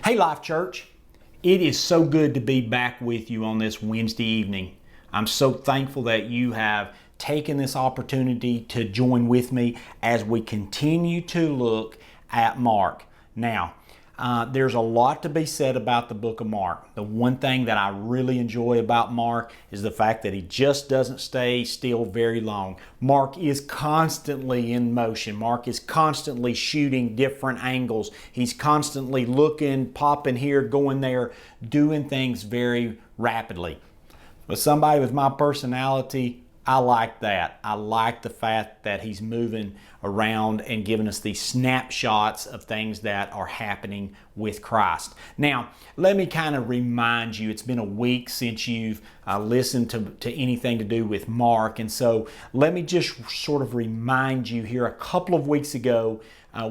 Hey Life Church, it is so good to be back with you on this Wednesday evening. I'm so thankful that you have taken this opportunity to join with me as we continue to look at Mark. Now, there's a lot to be said about the book of Mark. The one thing that I really enjoy about Mark is the fact that he just doesn't stay still very long. Mark is constantly in motion. Mark is constantly shooting different angles. He's constantly looking, popping here, going there, doing things very rapidly. But somebody with my personality, I like that. I like the fact that he's moving around and giving us these snapshots of things that are happening with Christ. Now, let me kind of remind you, it's been a week since you've listened to anything to do with Mark. And so let me just sort of remind you here, a couple of weeks ago,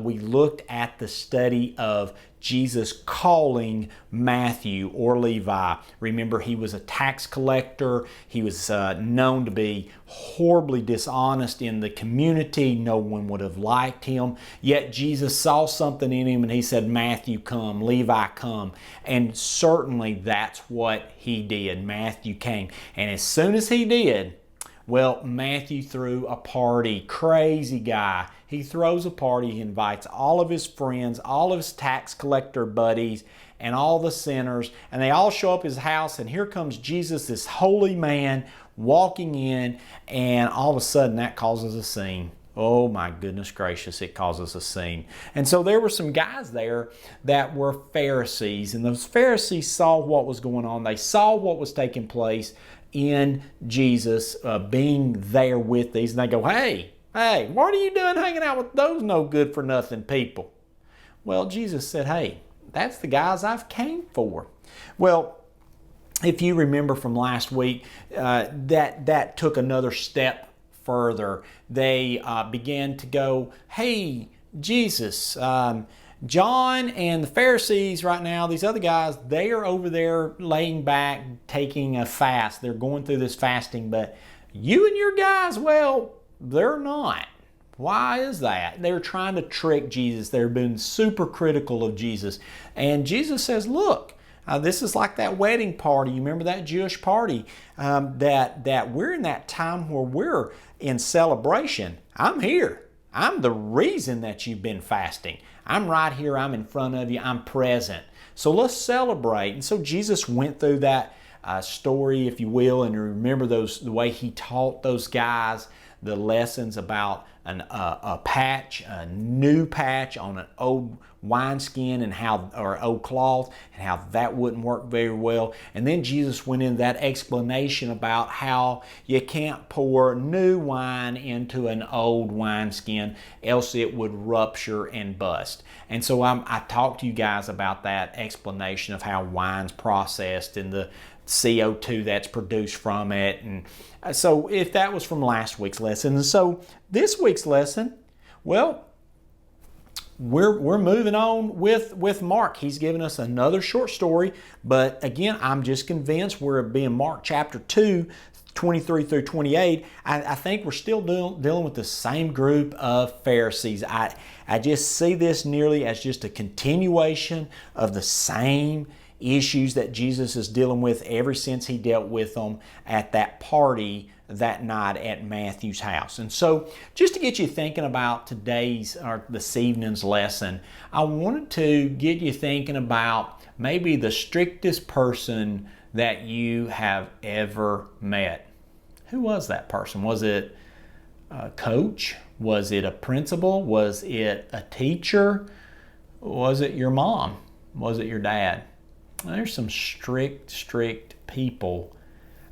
we looked at the study of Jesus calling Matthew or Levi. Remember, he was a tax collector. He was known to be horribly dishonest in the community. No one would have liked him. Yet Jesus saw something in him and he said, Matthew, come. Levi, come. And certainly that's what he did. Matthew came. And as soon as he did, well, Matthew threw a party. Crazy guy. He throws a party. He invites all of his friends, all of his tax collector buddies, and all the sinners. And they all show up at his house. And here comes Jesus, this holy man, walking in. And all of a sudden, that causes a scene. Oh my goodness gracious, it causes a scene. And so there were some guys there that were Pharisees. And those Pharisees saw what was going on. They saw what was taking place in Jesus being there with these. And they go, hey, what are you doing hanging out with those no good for nothing people? Well, Jesus said, hey, that's the guys I've came for. Well, if you remember from last week, that took another step further. They began to go, hey, Jesus, John and the Pharisees right now, these other guys, they are over there laying back, taking a fast. They're going through this fasting, but you and your guys, well, they're not. Why is that? They're trying to trick Jesus. They're being super critical of Jesus. And Jesus says, look, this is like that wedding party. You remember that Jewish party? That we're in that time where we're in celebration. I'm here. I'm the reason that you've been fasting. I'm right here. I'm in front of you. I'm present. So let's celebrate. And so Jesus went through that story, if you will, and remember the way he taught those guys the lessons about a new patch on an old wineskin or old cloth, and how that wouldn't work very well. And then Jesus went into that explanation about how you can't pour new wine into an old wineskin, else it would rupture and bust. And so I talked to you guys about that explanation of how wine's processed and the CO2 that's produced from it. And so if that was from last week's lesson. And so this week's lesson, well, we're moving on with Mark. He's given us another short story, but again, I'm just convinced we're being Mark chapter 2, 23 through 28. I think we're still dealing with the same group of Pharisees. I just see this nearly as just a continuation of the same issues that Jesus is dealing with ever since he dealt with them at that party that night at Matthew's house. And so just to get you thinking about this evening's lesson, I wanted to get you thinking about maybe the strictest person that you have ever met. Who was that person? Was it a coach? Was it a principal? Was it a teacher? Was it your mom? Was it your dad? There's some strict people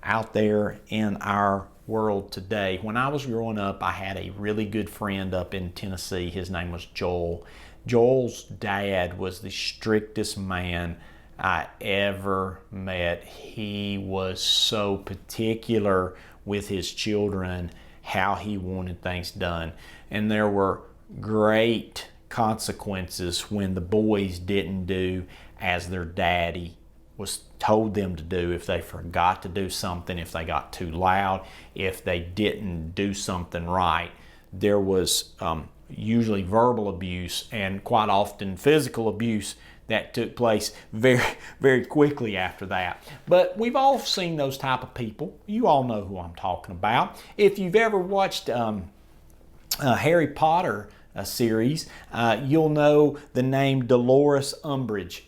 out there in our world today. When I was growing up, I had a really good friend up in Tennessee. His name was Joel. Joel's dad was the strictest man I ever met. He was so particular with his children, how he wanted things done. And there were great consequences when the boys didn't do as their daddy was told them to do. If they forgot to do something, if they got too loud, if they didn't do something right, there was usually verbal abuse and quite often physical abuse that took place very, very quickly after that. But we've all seen those type of people. You all know who I'm talking about. If you've ever watched Harry Potter series, you'll know the name Dolores Umbridge.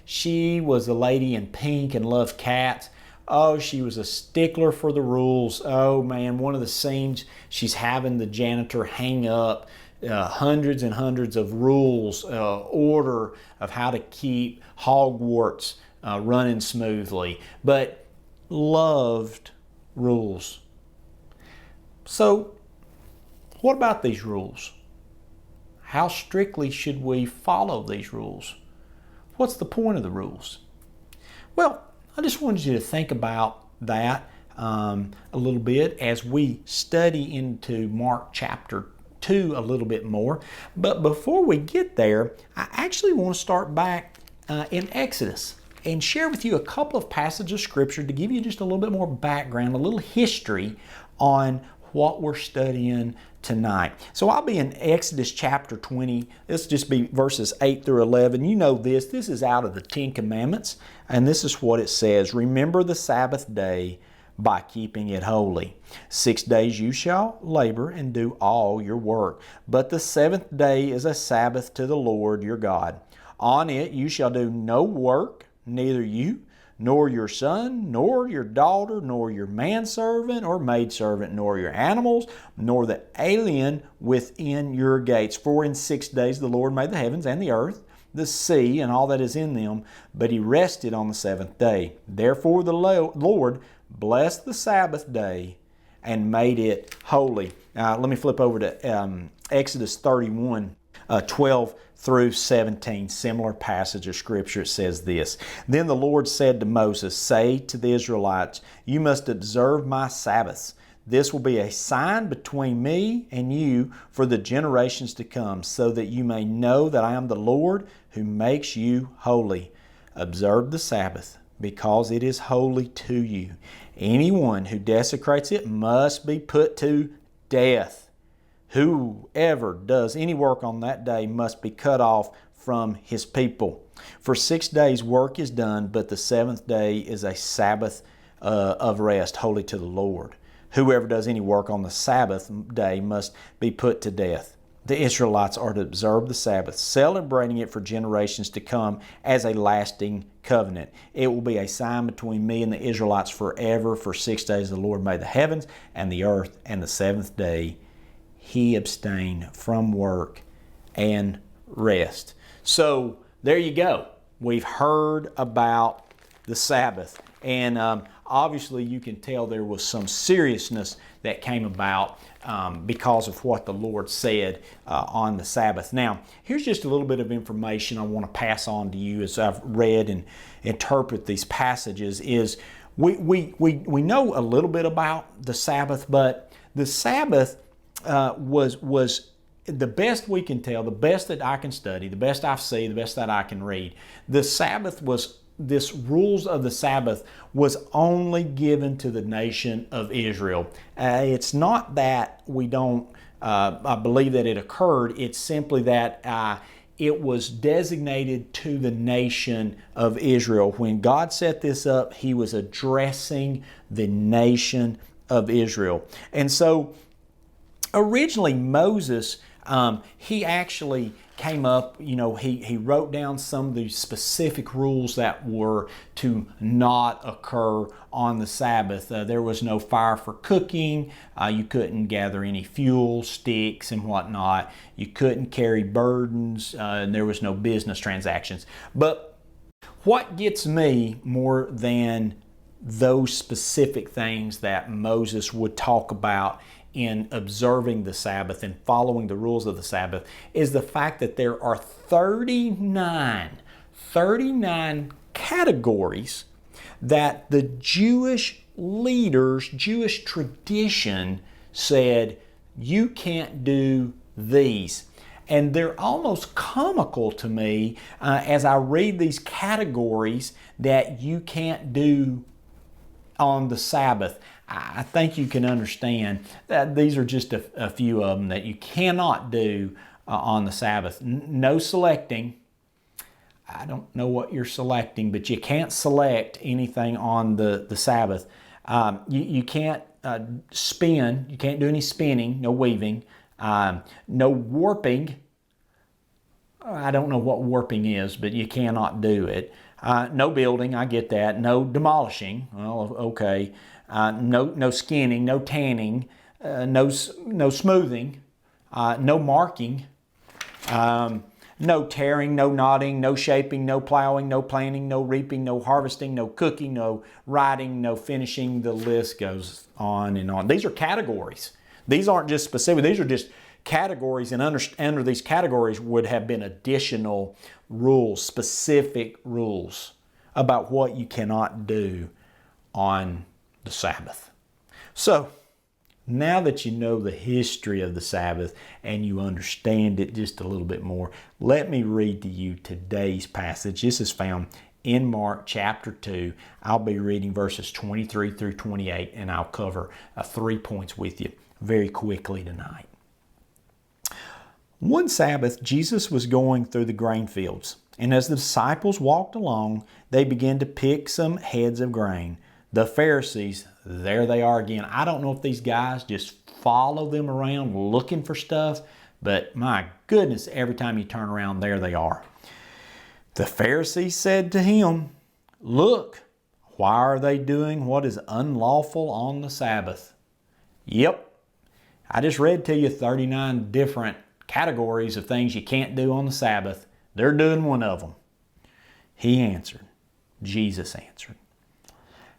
She was a lady in pink and loved cats. Oh, she was a stickler for the rules. Oh man, one of the scenes, she's having the janitor hang up hundreds and hundreds of rules, order of how to keep Hogwarts running smoothly, but loved rules. So, what about these rules? How strictly should we follow these rules? What's the point of the rules? Well, I just wanted you to think about that a little bit as we study into Mark chapter 2 a little bit more. But before we get there, I actually want to start back in Exodus and share with you a couple of passages of Scripture to give you just a little bit more background, a little history on what we're studying tonight. So I'll be in Exodus chapter 20. This will just be verses 8 through 11. You know this. This is out of the Ten Commandments. And this is what it says. Remember the Sabbath day by keeping it holy. 6 days you shall labor and do all your work. But the seventh day is a Sabbath to the Lord your God. On it you shall do no work, neither you, nor your son, nor your daughter, nor your manservant or maidservant, nor your animals, nor the alien within your gates. For in 6 days the Lord made the heavens and the earth, the sea, and all that is in them, but He rested on the seventh day. Therefore the Lord blessed the Sabbath day and made it holy. Now let me flip over to Exodus 31, 12 through 17, similar passage of Scripture. It says this: Then the Lord said to Moses, Say to the Israelites, You must observe my Sabbaths. This will be a sign between me and you for the generations to come, so that you may know that I am the Lord who makes you holy. Observe the Sabbath, because it is holy to you. Anyone who desecrates it must be put to death. Whoever does any work on that day must be cut off from his people. For 6 days work is done, but the seventh day is a Sabbath of rest, holy to the Lord. Whoever does any work on the Sabbath day must be put to death. The Israelites are to observe the Sabbath, celebrating it for generations to come as a lasting covenant. It will be a sign between me and the Israelites forever. For 6 days the Lord made the heavens and the earth, and the seventh day He abstained from work and rest. So there you go. We've heard about the Sabbath. And obviously you can tell there was some seriousness that came about because of what the Lord said on the Sabbath. Now, here's just a little bit of information I want to pass on to you as I've read and interpret these passages. Is we know a little bit about the Sabbath, but the Sabbath was the best we can tell, the best that I can study, the best I've seen, the best that I can read. The Sabbath was, this rules of the Sabbath was only given to the nation of Israel. It's not that we don't believe that it occurred. It's simply that it was designated to the nation of Israel. When God set this up, He was addressing the nation of Israel. And so originally Moses, he actually came up, he wrote down some of the specific rules that were to not occur on the Sabbath. There was no fire for cooking. You couldn't gather any fuel, sticks, and whatnot. You couldn't carry burdens. And there was no business transactions. But what gets me more than those specific things that Moses would talk about in observing the Sabbath and following the rules of the Sabbath is the fact that there are 39 categories that the Jewish leaders, Jewish tradition said, you can't do these. And they're almost comical to me as I read these categories that you can't do on the Sabbath. I think you can understand that these are just a few of them that you cannot do on the Sabbath. No selecting, I don't know what you're selecting, but you can't select anything on the Sabbath. You can't spin. You can't do any spinning, no weaving, no warping. I don't know what warping is, but you cannot do it. No building, I get that. No demolishing, well, okay. No skinning, no tanning, no smoothing, no marking. No tearing, no knotting, no shaping, no plowing, no planting, no reaping, no harvesting, no cooking, no writing, no finishing. The list goes on and on. These are categories. These aren't just specific. These are just categories, and under these categories would have been additional rules, specific rules about what you cannot do on the Sabbath. So, now that you know the history of the Sabbath and you understand it just a little bit more, let me read to you today's passage. This is found in Mark chapter 2. I'll be reading verses 23 through 28, and I'll cover 3 points with you very quickly tonight. One Sabbath, Jesus was going through the grain fields, and as the disciples walked along, they began to pick some heads of grain. The Pharisees, there they are again. I don't know if these guys just follow them around looking for stuff, but my goodness, every time you turn around, there they are. The Pharisees said to him, "Look, why are they doing what is unlawful on the Sabbath?" Yep, I just read to you 39 different categories of things you can't do on the Sabbath. They're doing one of them. He answered, Jesus answered,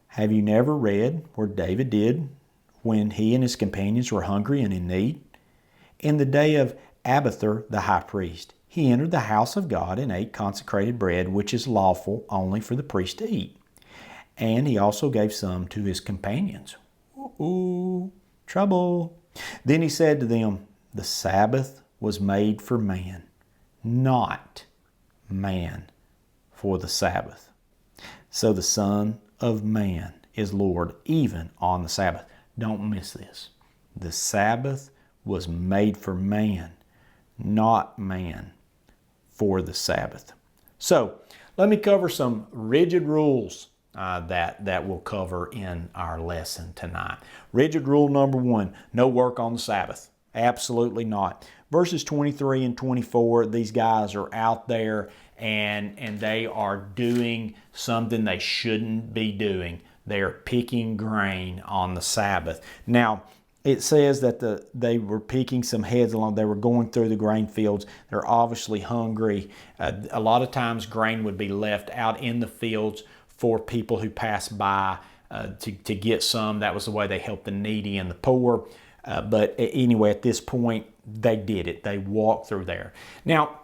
"Have you never read where David did when he and his companions were hungry and in need? In the day of Abiathar the high priest, he entered the house of God and ate consecrated bread, which is lawful only for the priest to eat. And he also gave some to his companions." Ooh, trouble. Then he said to them, "The Sabbath was made for man, not man for the Sabbath. So the Son of Man is Lord even on the Sabbath." Don't miss this. The Sabbath was made for man, not man for the Sabbath. So let me cover some rigid rules that we'll cover in our lesson tonight. Rigid rule number 1, no work on the Sabbath. Absolutely not. Verses 23 and 24, these guys are out there and they are doing something they shouldn't be doing. They're picking grain on the Sabbath. Now, it says that they were picking some heads along. They were going through the grain fields. They're obviously hungry. A lot of times grain would be left out in the fields for people who pass by to get some. That was the way they helped the needy and the poor. But anyway, at this point, they did it. They walked through there. Now,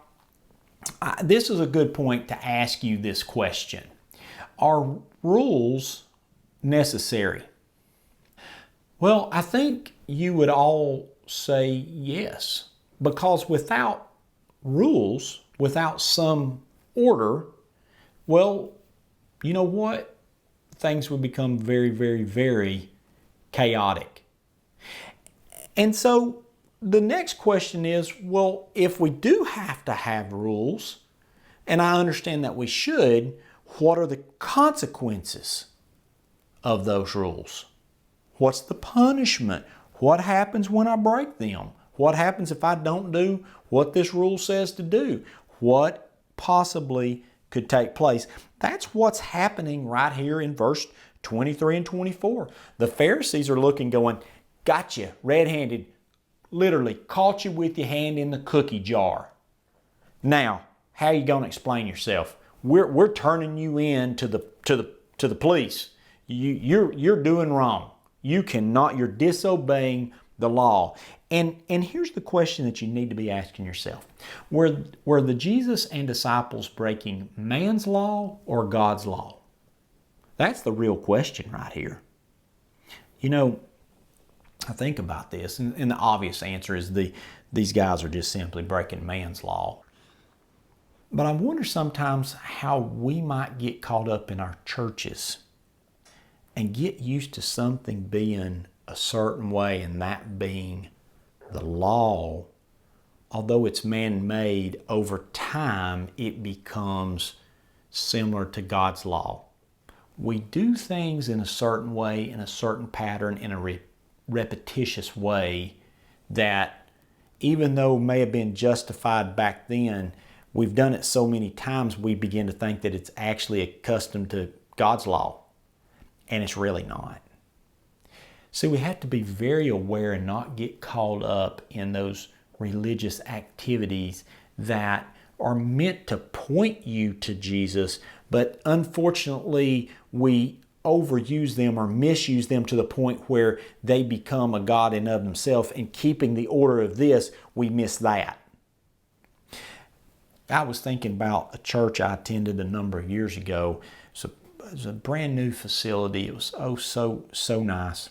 this is a good point to ask you this question. Are rules necessary? Well, I think you would all say yes, because without rules, without some order, well, you know what? Things would become very, very, very chaotic. And so the next question is, well, if we do have to have rules, and I understand that we should, what are the consequences of those rules? What's the punishment? What happens when I break them? What happens if I don't do what this rule says to do? What possibly could take place? That's what's happening right here in verse 23 and 24. The Pharisees are looking, going, "Got you red-handed, literally caught you with your hand in the cookie jar. Now, how are you going to explain yourself? We're turning you in to the police. You're doing wrong. You cannot. You're disobeying the law." And here's the question that you need to be asking yourself: Were the Jesus and disciples breaking man's law or God's law? That's the real question right here. You know, I think about this, and the obvious answer is these guys are just simply breaking man's law. But I wonder sometimes how we might get caught up in our churches and get used to something being a certain way, and that being the law although it's man-made, over time it becomes similar to God's law. We do things in a certain way, in a certain pattern, in a repetitious way that, even though may have been justified back then, we've done it so many times we begin to think that it's actually accustomed to God's law, and it's really not. See, we have to be very aware and not get caught up in those religious activities that are meant to point you to Jesus, but unfortunately we overuse them or misuse them to the point where they become a god in of themselves, and keeping the order of this, we miss that. I was thinking about a church I attended a number of years ago. It was a brand new facility. It was so nice.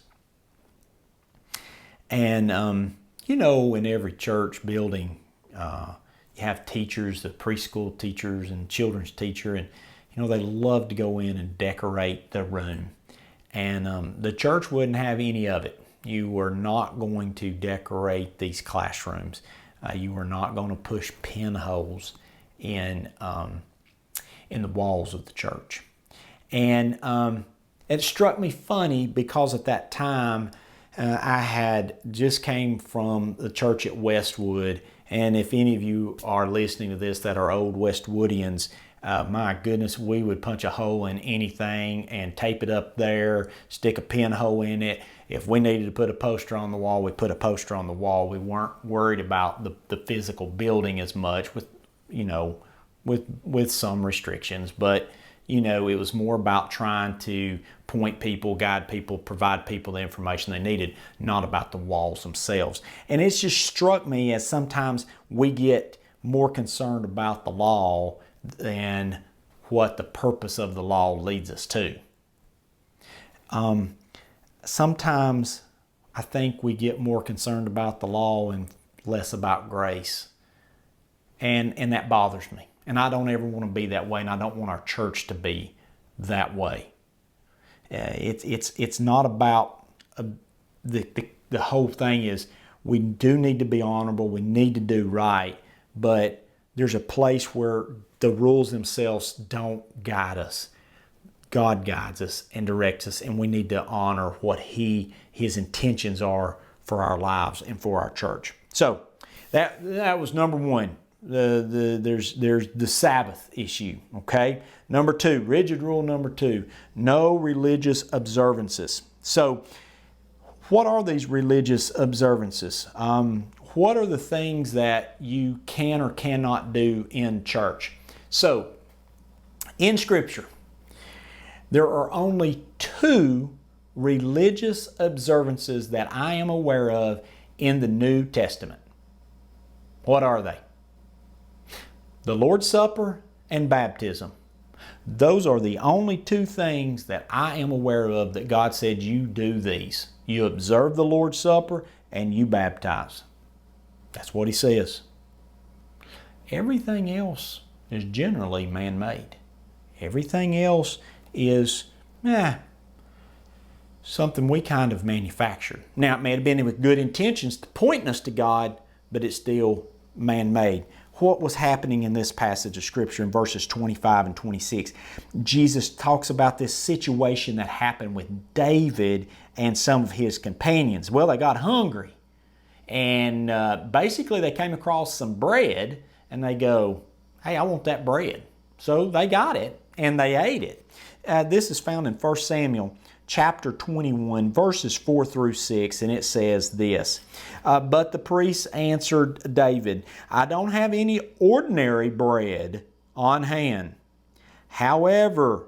And in every church building, you have teachers, the preschool teachers and children's teacher, and they love to go in and decorate the room. And the church wouldn't have any of it. You were not going to decorate these classrooms. You were not going to push pinholes in the walls of the church. And it struck me funny because at that time I had just came from the church at Westwood. And if any of you are listening to this that are old Westwoodians, my goodness, we would punch a hole in anything and tape it up there, stick a pinhole in it. If we needed to put a poster on the wall, we put a poster on the wall. We weren't worried about the physical building as much, with some restrictions. But it was more about trying to point people, guide people, provide people the information they needed, not about the walls themselves. And it's just struck me as sometimes we get more concerned about the law than what the purpose of the law leads us to. Sometimes I think we get more concerned about the law and less about grace. And that bothers me. And I don't ever want to be that way, and I don't want our church to be that way. It's not about the whole thing is we do need to be honorable, we need to do right, but there's a place where the rules themselves don't guide us. God guides us and directs us, and we need to honor what His intentions are for our lives and for our church. So that was number one. There's the Sabbath issue, okay? Number two, rigid rule number two, no religious observances. So what are these religious observances? What are the things that you can or cannot do in church? So in Scripture, there are only two religious observances that I am aware of in the New Testament. What are they? The Lord's Supper and baptism. Those are the only two things that I am aware of that God said you do these. You observe the Lord's Supper and you baptize. That's what He says. Everything else is generally man-made. Everything else is something we kind of manufactured. Now, it may have been with good intentions to point us to God, but it's still man-made. What was happening in this passage of Scripture in verses 25 and 26? Jesus talks about this situation that happened with David and some of his companions. Well, they got hungry, and basically they came across some bread, and they go, hey, I want that bread. So they got it, and they ate it. This is found in 1 Samuel chapter 21, verses 4 through 6, and it says this. But the priest answered David, I don't have any ordinary bread on hand. However,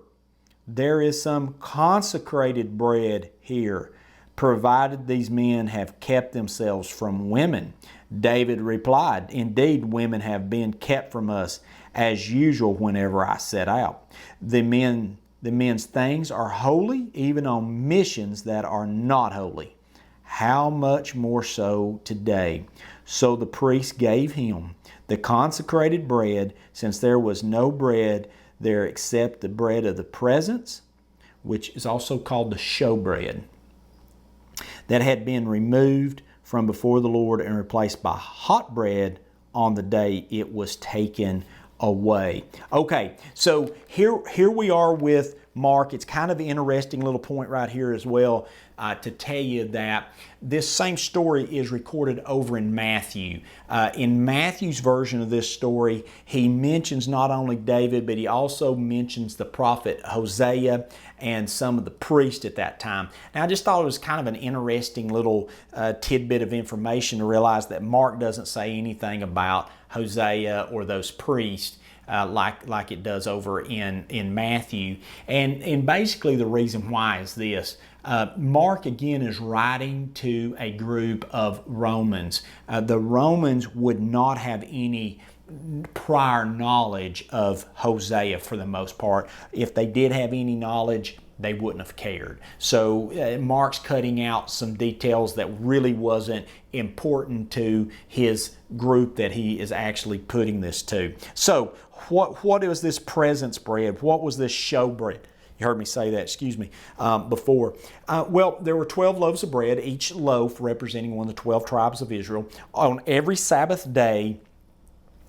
there is some consecrated bread here, provided these men have kept themselves from women. David replied, indeed, women have been kept from us as usual whenever I set out. The men's things are holy, even on missions that are not holy. How much more so today? So the priest gave him the consecrated bread, since there was no bread there except the bread of the presence, which is also called the showbread, that had been removed from before the Lord and replaced by hot bread on the day it was taken away. Okay, so here we are with Mark. It's kind of an interesting little point right here as well to tell you that this same story is recorded over in Matthew. In Matthew's version of this story, he mentions not only David, but he also mentions the prophet Hosea and some of the priests at that time. Now, I just thought it was kind of an interesting little tidbit of information to realize that Mark doesn't say anything about Hosea or those priests like it does over in Matthew. And basically the reason why is this. Mark again is writing to a group of Romans. The Romans would not have any prior knowledge of Hosea for the most part. If they did have any knowledge, they wouldn't have cared. So Mark's cutting out some details that really wasn't important to his group that he is actually putting this to. So what was this presence bread? What was this show bread? You heard me say that, excuse me, before. Well, there were 12 loaves of bread, each loaf representing one of the 12 tribes of Israel. On every Sabbath day,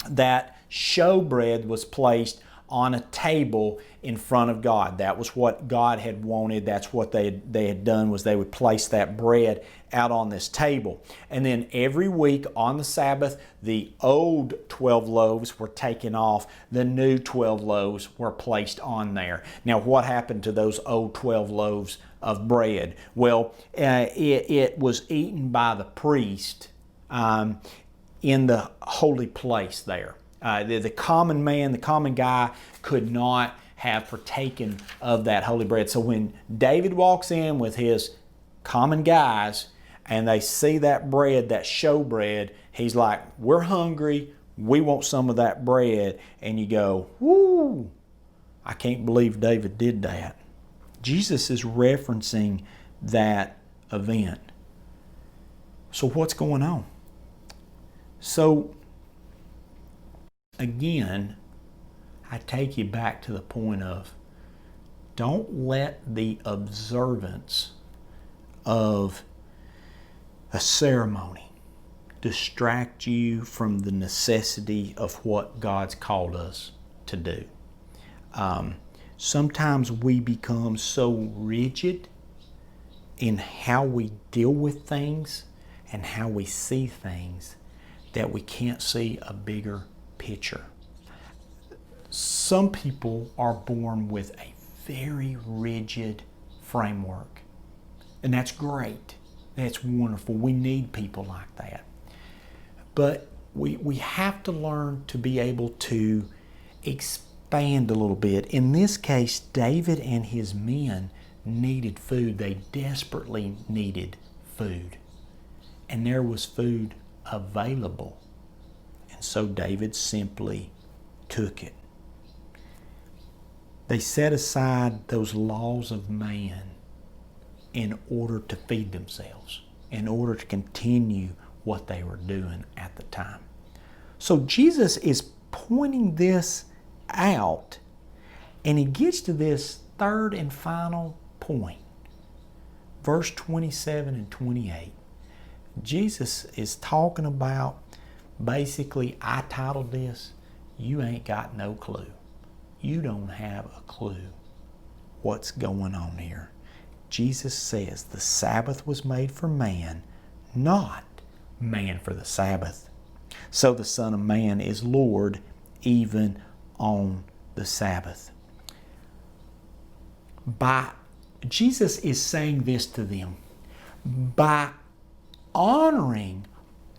that show bread was placed on a table in front of God. That was what God had wanted. That's what they had done, was they would place that bread out on this table. And then every week on the Sabbath, the old 12 loaves were taken off. The new 12 loaves were placed on there. Now, what happened to those old 12 loaves of bread? Well, it was eaten by the priest in the holy place there. The common man, the common guy could not have partaken of that holy bread. So when David walks in with his common guys and they see that bread, that show bread, he's like, we're hungry, we want some of that bread. And you go, whoo, I can't believe David did that. Jesus is referencing that event. So what's going on? So again, I take you back to the point of don't let the observance of a ceremony distract you from the necessity of what God's called us to do. Sometimes we become so rigid in how we deal with things and how we see things that we can't see a bigger picture. Some people are born with a very rigid framework, and that's great. That's wonderful. We need people like that. But we have to learn to be able to expand a little bit. In this case, David and his men needed food. They desperately needed food. And there was food available. And so David simply took it. They set aside those laws of man in order to feed themselves, in order to continue what they were doing at the time. So Jesus is pointing this out, and he gets to this third and final point. Verse 27 and 28. Jesus is talking about, basically, I titled this, You Ain't Got No Clue. You don't have a clue what's going on here. Jesus says the Sabbath was made for man, not man for the Sabbath. So the Son of Man is Lord even on the Sabbath. Jesus is saying this to them. By honoring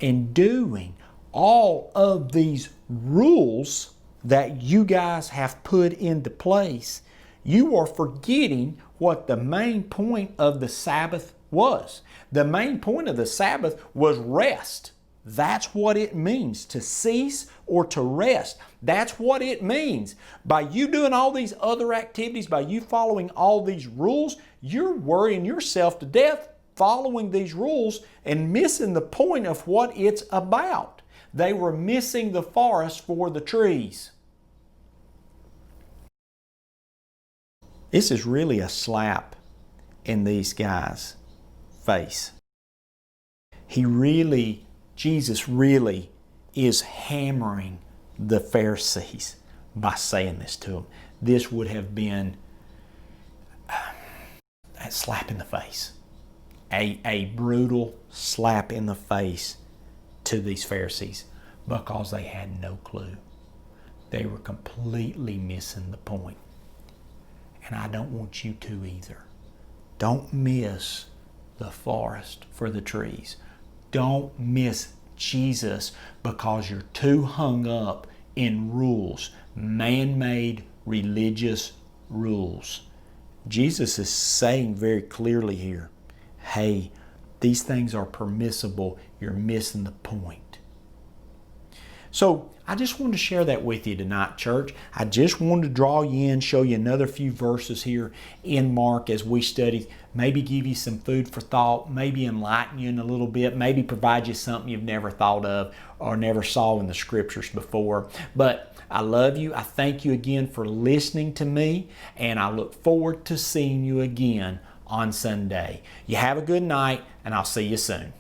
and doing all of these rules that you guys have put into place, you are forgetting what the main point of the Sabbath was. The main point of the Sabbath was rest. That's what it means, to cease or to rest. That's what it means. By you doing all these other activities, by you following all these rules, you're worrying yourself to death following these rules and missing the point of what it's about. They were missing the forest for the trees. This is really a slap in these guys' face. Jesus really is hammering the Pharisees by saying this to them. This would have been a slap in the face. A brutal slap in the face to these Pharisees because they had no clue. They were completely missing the point. And I don't want you to either. Don't miss the forest for the trees. Don't miss Jesus because you're too hung up in rules, man-made religious rules. Jesus is saying very clearly here, hey, these things are permissible. You're missing the point. So I just wanted to share that with you tonight, church. I just wanted to draw you in, show you another few verses here in Mark as we study, maybe give you some food for thought, maybe enlighten you in a little bit, maybe provide you something you've never thought of or never saw in the scriptures before. But I love you. I thank you again for listening to me, and I look forward to seeing you again on Sunday. You have a good night, and I'll see you soon.